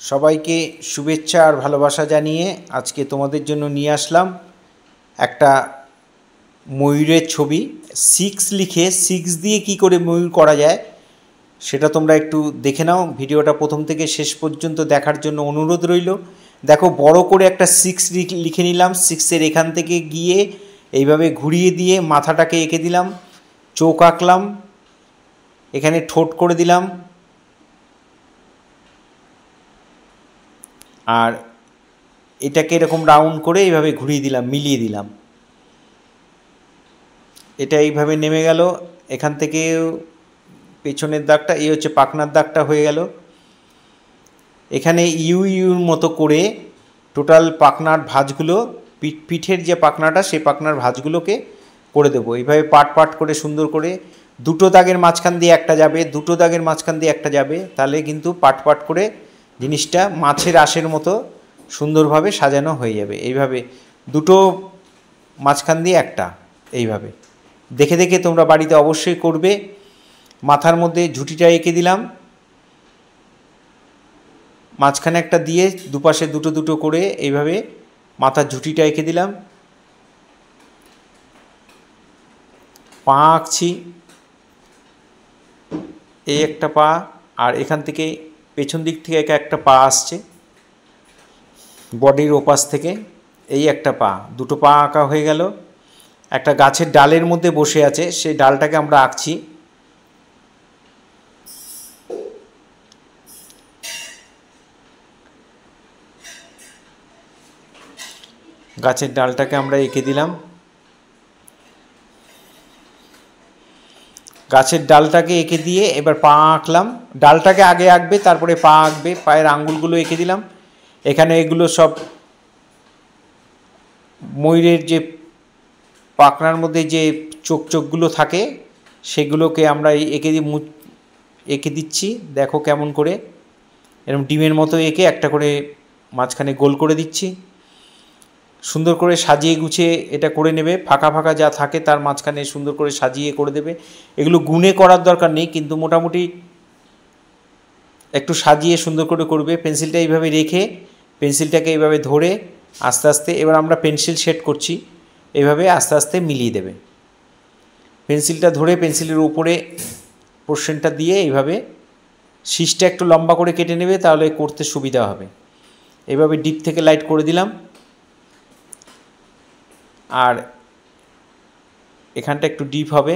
সবাইকে শুভেচ্ছা আর ভালোবাসা জানিয়ে আজকে তোমাদের জন্য নিয়ে আসলাম একটা ময়ূরের ছবি। 6 লিখে 6 দিয়ে কি করে ময়ূর করা যায় সেটা তোমরা একটু দেখে নাও। ভিডিওটা প্রথম থেকে শেষ পর্যন্ত দেখার জন্য অনুরোধ রইল। দেখো, বড় করে একটা 6 লিখে নিলাম। 6-এর এখান থেকে গিয়ে এইভাবে ঘুরিয়ে দিয়ে মাথাটাকে এঁকে দিলাম, চোখ আঁকলাম, এখানে ঠোঁট করে দিলাম, আর এটাকে এরকম রাউন্ড করে এইভাবে ঘুরিয়ে দিলাম, মিলিয়ে দিলাম। এটা এইভাবে নেমে গেল। এখান থেকে পেছনের দাগটা, এই হচ্ছে পাখনার দাগটা হয়ে গেল। এখানে ইউর মতো করে টোটাল পাখনার ভাঁজগুলো, পিঠের যে পাখনাটা সেই পাখনার ভাঁজগুলোকে করে দেবো। এইভাবে পাট পাট করে সুন্দর করে দুটো দাগের মাঝখান দিয়ে একটা যাবে, দুটো দাগের মাঝখান দিয়ে একটা যাবে, তাহলে কিন্তু পাট পাট করে জিনিসটা মাছের আঁশের মতো সুন্দরভাবে সাজানো হয়ে যাবে। এইভাবে দুটো মাঝখান দিয়ে একটা, এইভাবে দেখে দেখে তোমরা বাড়িতে অবশ্যই করবে। মাথার মধ্যে ঝুঁটিটা এঁকে দিলাম, মাঝখানে একটা দিয়ে দুপাশে দুটো দুটো করে এইভাবে মাথার ঝুঁটিটা এঁকে দিলাম। পা আঁকছি, এই একটা পা, আর এখান থেকে পেছন দিক থেকে একটা পা আসছে বডির ওপাশ থেকে, এই একটা পা, দুটো পা আঁকা হয়ে গেল। একটা গাছের ডালের মধ্যে বসে আছে, সেই ডালটাকে আমরা আঁকছি। গাছের ডালটাকে আমরা এঁকে দিলাম। গাছের ডালটাকে এঁকে দিয়ে এবার পা আঁকলাম। ডালটাকে আগে আঁকবে, তারপরে পা আঁকবে। পায়ের আঙ্গুলগুলো এঁকে দিলাম। এখানে এগুলো সব ময়ূরের যে পাখনার মধ্যে যে চোখগুলো থাকে সেগুলোকে আমরা এঁকে দিচ্ছি। দেখো কেমন করে, এরকম ডিমের মতো এঁকে একটা করে মাঝখানে গোল করে দিচ্ছি। সুন্দর করে সাজিয়ে গুছিয়ে এটা করে নেবে। ফাঁকা ফাঁকা যা থাকে তার মাঝখানে সুন্দর করে সাজিয়ে করে দেবে। এগুলো গুনে করার দরকার নেই, কিন্তু মোটামুটি একটু সাজিয়ে সুন্দর করে করবে। পেন্সিলটা এইভাবে রেখে পেন্সিলটাকে এইভাবে ধরে আস্তে আস্তে, এবার আমরা পেন্সিল শেড করছি, এইভাবে আস্তে আস্তে মিলিয়ে দেবে। পেন্সিলটা ধরে পেন্সিলের উপরে পোর্শনটা দিয়ে এইভাবে শীষটা একটু লম্বা করে কেটে নেবে, তাহলে করতে সুবিধা হবে। এইভাবে ডিপ থেকে লাইট করে দিলাম, আর এখানটা একটু ডিপ হবে।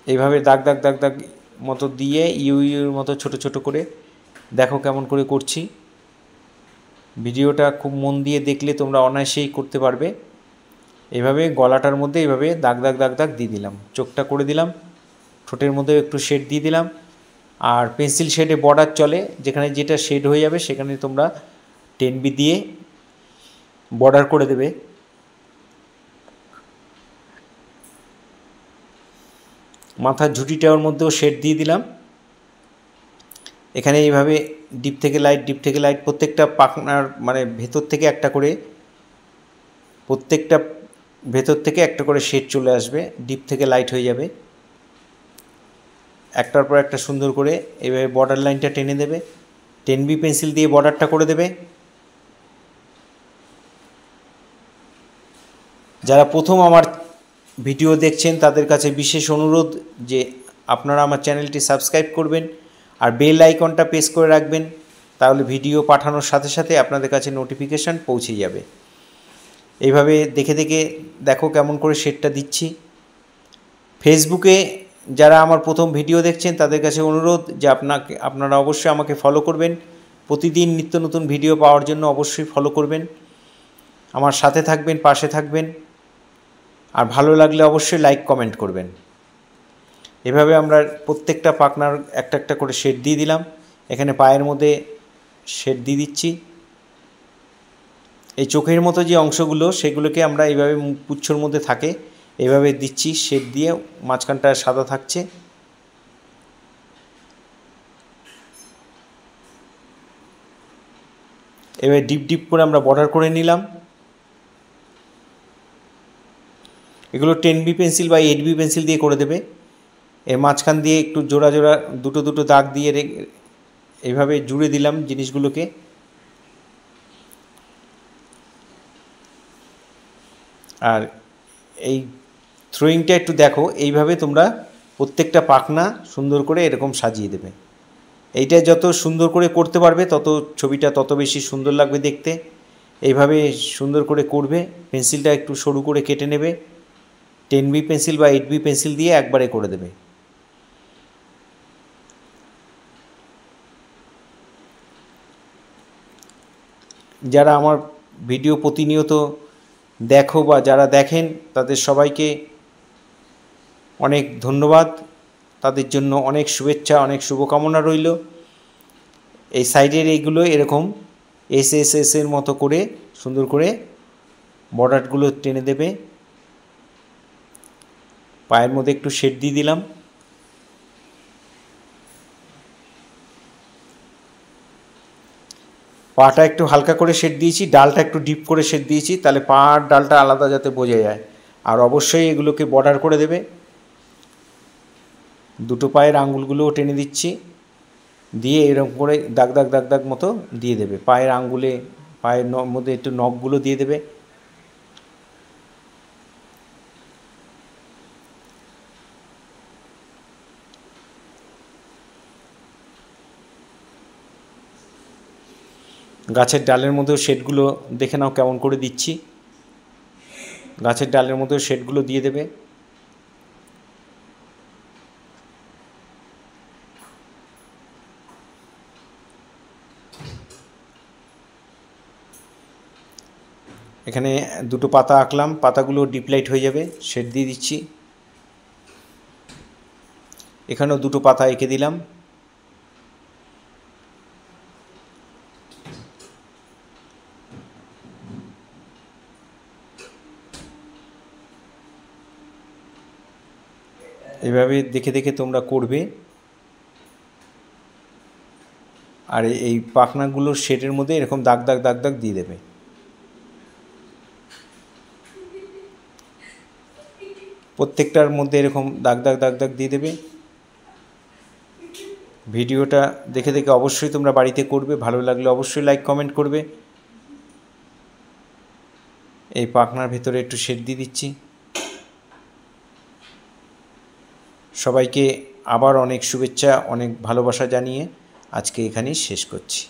এইভাবে দাগ দাগ দাগ দাগ মতো দিয়ে ইউর মতো ছোট ছোট করে দেখো কেমন করে করছি। ভিডিওটা খুব মন দিয়ে দেখলে তোমরা অনায়াসেই করতে পারবে। এইভাবে গলাটার মধ্যে এইভাবে দাগ দাগ দাগ দাগ দিয়ে দিলাম, চোখটা করে দিলাম, ঠোঁটের মধ্যে একটু শেড দিয়ে দিলাম। আর পেন্সিল শেডে বর্ডার চলে, যেখানে যেটা শেড হয়ে যাবে সেখানে তোমরা 10B দিয়ে বর্ডার করে দেবে। মাথার ঝুঁটিটার মধ্যেও শেড দিয়ে দিলাম। এখানে এইভাবে ডিপ থেকে লাইট, ডিপ থেকে লাইট, প্রত্যেকটা পাখনার মানে ভেতর থেকে একটা করে, প্রত্যেকটা ভেতর থেকে একটা করে শেড চলে আসবে, ডিপ থেকে লাইট হয়ে যাবে। একটার পর একটা সুন্দর করে এইভাবে বর্ডার লাইনটা টেনে দেবে। 10B পেন্সিল দিয়ে বর্ডারটা করে দেবে। যারা প্রথম আমার ভিডিও দেখছেন তাদের কাছে বিশেষ অনুরোধ যে আপনারা আমার চ্যানেলটি সাবস্ক্রাইব করবেন আর বেল আইকনটা প্রেস করে রাখবেন, তাহলে ভিডিও পাঠানোর সাথে সাথে আপনাদের কাছে নোটিফিকেশান পৌঁছে যাবে। এইভাবে দেখে দেখে দেখো কেমন করে শেডটা দিচ্ছি। ফেসবুকে যারা আমার প্রথম ভিডিও দেখছেন তাদের কাছে অনুরোধ যে আপনারা অবশ্যই আমাকে ফলো করবেন। প্রতিদিন নিত্য নতুন ভিডিও পাওয়ার জন্য অবশ্যই ফলো করবেন, আমার সাথে থাকবেন, পাশে থাকবেন। আর ভালো লাগলে অবশ্যই লাইক কমেন্ট করবেন। এভাবে আমরা প্রত্যেকটা পাখনার একটা একটা করে শেড দিয়ে দিলাম। এখানে পায়ের মধ্যে শেড দিয়ে দিচ্ছি। এই চোখের মতো যে অংশগুলো সেগুলোকে আমরা এইভাবে পুচ্ছর মধ্যে থাকে এইভাবে দিচ্ছি শেড দিয়ে, মাঝখানটা সাদা থাকছে। এবার ডিপ ডিপ করে আমরা বর্ডার করে নিলাম। এগুলো 10B পেন্সিল বা 8B পেন্সিল দিয়ে করে দেবে। এর মাঝখান দিয়ে একটু জোড়া জোড়া দুটো দুটো দাগ দিয়ে এইভাবে জুড়ে দিলাম জিনিসগুলোকে। আর এই থ্রোয়িংটা একটু দেখো, এইভাবে তোমরা প্রত্যেকটা পাখনা সুন্দর করে এরকম সাজিয়ে দেবে। এইটা যত সুন্দর করে করতে পারবে তত ছবিটা তত বেশি সুন্দর লাগবে দেখতে। এইভাবে সুন্দর করে করবে। পেন্সিলটা একটু সরু করে কেটে নেবে, 10B পেন্সিল বা 8B পেন্সিল দিয়ে একবারে করে দেবে। যারা আমার ভিডিও প্রতিনিয়ত দেখো বা যারা দেখেন তাদের সবাইকে অনেক ধন্যবাদ, তাদের জন্য অনেক শুভেচ্ছা, অনেক শুভকামনা রইল। এই সাইডের এইগুলো এরকম এর মতো করে সুন্দর করে বর্ডারগুলো টেনে দেবে। পায়ের মধ্যে একটু শেড দিয়ে দিলাম। পাটা একটু হালকা করে শেড দিয়েছি, ডালটা একটু ডিপ করে শেড দিয়েছি, তাহলে পা আর ডালটা আলাদা যাতে বোঝা যায়। আর অবশ্যই এগুলোকে বর্ডার করে দেবে। দুটো পায়ের আঙুলগুলোও টেনে দিচ্ছি, দিয়ে এরকম করে দাগ দাগ দাগ দাগ মতো দিয়ে দেবে। পায়ের আঙুলে, পায়ের মধ্যে একটু নখগুলো দিয়ে দেবে। গাছের ডালের মধ্যেও শেডগুলো দেখে নাও কেমন করে দিচ্ছি। গাছের ডালের মধ্যেও শেডগুলো দিয়ে দেবে। এখানে দুটো পাতা আঁকলাম, পাতাগুলো ডিপ লাইট হয়ে যাবে, শেড দিয়ে দিচ্ছি। এখানেও দুটো পাতা এঁকে দিলাম। এভাবে দেখে দেখে তোমরা করবে। আর এই পাখনাগুলোর শেডের মধ্যে এরকম দাগ দাগ দাগ দাগ দিয়ে দেবে। প্রত্যেকটার মধ্যে এরকম দাগ দাগ দাগ দাগ দিয়ে দেবে। ভিডিওটা দেখে দেখে অবশ্যই তোমরা বাড়িতে করবে। ভালো লাগলে অবশ্যই লাইক কমেন্ট করবে। এই পাখনার ভেতরে একটু শেড দিয়ে দিচ্ছি। সবাইকে আবার অনেক শুভেচ্ছা, অনেক ভালোবাসা জানিয়ে আজকে এখানেই শেষ করছি।